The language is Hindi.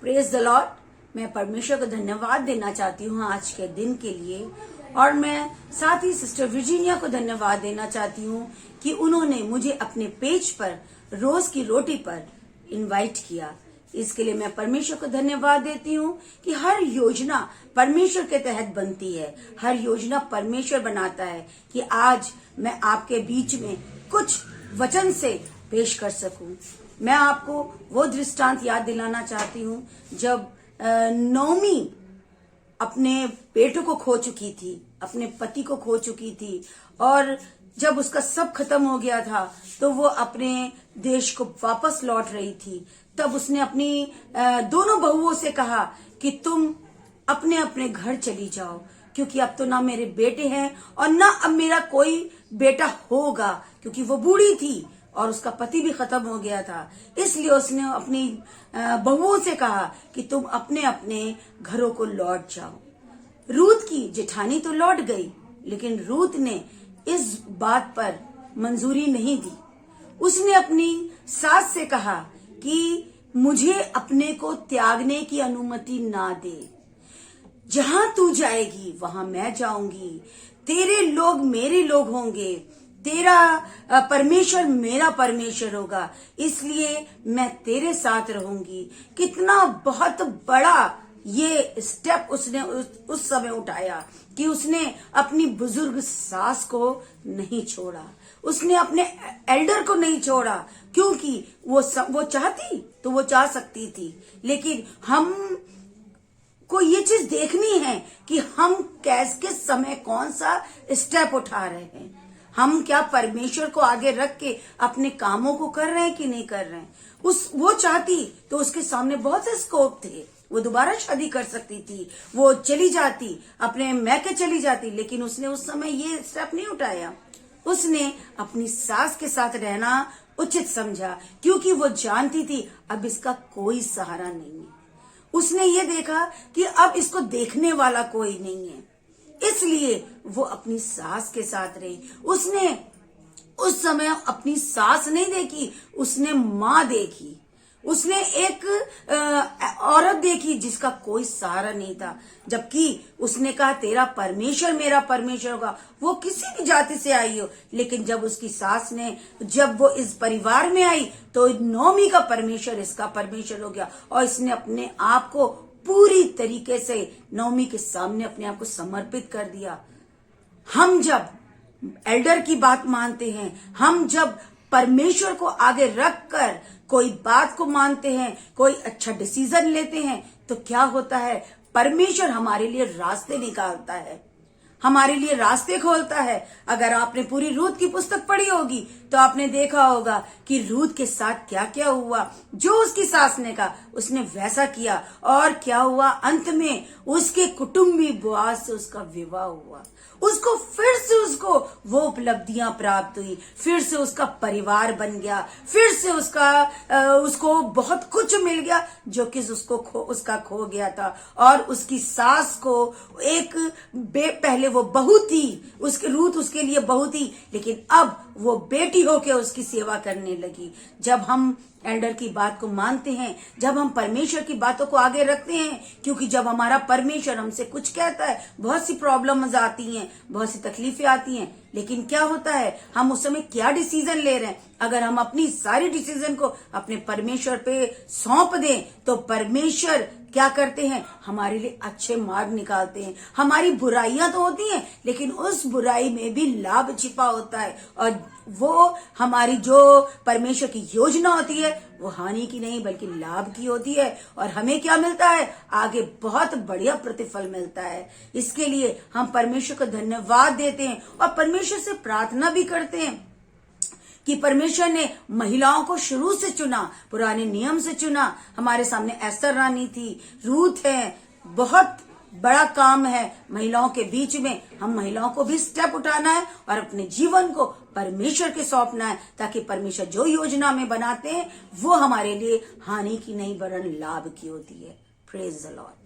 Praise the Lord. मैं परमेश्वर को धन्यवाद देना चाहती हूँ आज के दिन के लिए, और मैं साथ ही सिस्टर वर्जीनिया को धन्यवाद देना चाहती हूँ कि उन्होंने मुझे अपने पेज पर रोज की रोटी पर इनवाइट किया। इसके लिए मैं परमेश्वर को धन्यवाद देती हूँ कि हर योजना परमेश्वर के तहत बनती है, हर योजना परमेश्वर बनाता है कि आज मैं आपके बीच में कुछ वचन से पेश कर सकूं। मैं आपको वो दृष्टांत याद दिलाना चाहती हूँ जब नौमी अपने बेटों को खो चुकी थी, अपने पति को खो चुकी थी, और जब उसका सब खत्म हो गया था तो वो अपने देश को वापस लौट रही थी। तब उसने अपनी दोनों बहुओं से कहा कि तुम अपने अपने घर चली जाओ, क्योंकि अब तो ना मेरे बेटे हैं और ना अब मेरा कोई बेटा होगा, क्योंकि वो बूढ़ी थी और उसका पति भी खत्म हो गया था। इसलिए उसने अपनी बहुओं से कहा कि तुम अपने अपने घरों को लौट जाओ। रूत की जेठानी तो लौट गई, लेकिन रूत ने इस बात पर मंजूरी नहीं दी। उसने अपनी सास से कहा कि मुझे अपने को त्यागने की अनुमति ना दे। जहां तू जाएगी वहां मैं जाऊंगी, तेरे लोग मेरे लोग होंगे, तेरा परमेश्वर मेरा परमेश्वर होगा, इसलिए मैं तेरे साथ रहूंगी। कितना बहुत बड़ा ये स्टेप उसने उस समय उठाया कि उसने अपनी बुजुर्ग सास को नहीं छोड़ा, उसने अपने एल्डर को नहीं छोड़ा, क्योंकि वो चाहती तो वो चाह सकती थी, लेकिन हम को ये चीज देखनी है कि हम किस समय कौन सा स्टेप उठा रहे हैं। हम क्या परमेश्वर को आगे रख के अपने कामों को कर रहे हैं कि नहीं कर रहे हैं। वो चाहती तो उसके सामने बहुत से स्कोप थे, वो दोबारा शादी कर सकती थी, वो चली जाती, अपने मैके चली जाती, लेकिन उसने उस समय ये स्टेप नहीं उठाया। उसने अपनी सास के साथ रहना उचित समझा, क्योंकि वो जानती थी अब इसका कोई सहारा नहीं है। उसने ये देखा कि अब इसको देखने वाला कोई नहीं है, इसलिए वो अपनी सास के साथ रही। उसने उस समय अपनी सास नहीं देखी, उसने माँ देखी, उसने एक औरत देखी जिसका कोई सहारा नहीं था। जबकि उसने कहा तेरा परमेश्वर मेरा परमेश्वर होगा, वो किसी भी जाति से आई हो, लेकिन जब उसकी सास ने, जब वो इस परिवार में आई तो नौमी का परमेश्वर इसका परमेश्वर हो गया, और इसने अपने आप को पूरी तरीके से नौमी के सामने अपने आप को समर्पित कर दिया। हम जब एल्डर की बात मानते हैं, हम जब परमेश्वर को आगे रखकर कोई बात को मानते हैं, कोई अच्छा डिसीजन लेते हैं, तो क्या होता है, परमेश्वर हमारे लिए रास्ते निकालता है, हमारे लिए रास्ते खोलता है। अगर आपने पूरी रूत की पुस्तक पढ़ी होगी तो आपने देखा होगा कि रूत के साथ क्या क्या हुआ। जो उसकी सास ने कहा उसने वैसा किया, और क्या हुआ, अंत में उसके कुटुंबी बोआज से उसका विवाह हुआ। उसको फिर से उसको वो उपलब्धियां प्राप्त हुई, फिर से उसका परिवार बन गया, फिर से उसको बहुत कुछ मिल गया जो कि उसका खो गया था। और उसकी सास को पहले वो बहू थी, उसके रूत उसके लिए बहू थी, लेकिन अब वो बेटी होके उसकी सेवा करने लगी। जब हम एल्डर की बात को मानते हैं, जब हम परमेश्वर की बातों को आगे रखते हैं, क्योंकि जब हमारा परमेश्वर हमसे कुछ कहता है, बहुत सी प्रॉब्लम्स आती हैं, बहुत सी तकलीफें आती हैं, लेकिन क्या होता है, हम उस समय क्या डिसीजन ले रहे हैं। अगर हम अपनी सारी डिसीजन को अपने परमेश्वर पे सौंप दें तो परमेश्वर क्या करते हैं, हमारे लिए अच्छे मार्ग निकालते हैं। हमारी बुराइयां तो होती हैं, लेकिन उस बुराई में भी लाभ छिपा होता है, और वो हमारी जो परमेश्वर की योजना होती है वो हानि की नहीं बल्कि लाभ की होती है, और हमें क्या मिलता है, आगे बहुत बढ़िया प्रतिफल मिलता है। इसके लिए हम परमेश्वर को धन्यवाद देते हैं और परमेश्वर से प्रार्थना भी करते हैं कि परमेश्वर ने महिलाओं को शुरू से चुना, पुराने नियम से चुना। हमारे सामने एस्तर रानी थी, रूत है, बहुत बड़ा काम है महिलाओं के बीच में। हम महिलाओं को भी स्टेप उठाना है और अपने जीवन को परमेश्वर के सौंपना है, ताकि परमेश्वर जो योजना में बनाते हैं वो हमारे लिए हानि की नहीं वरन लाभ की होती है। Praise the Lord.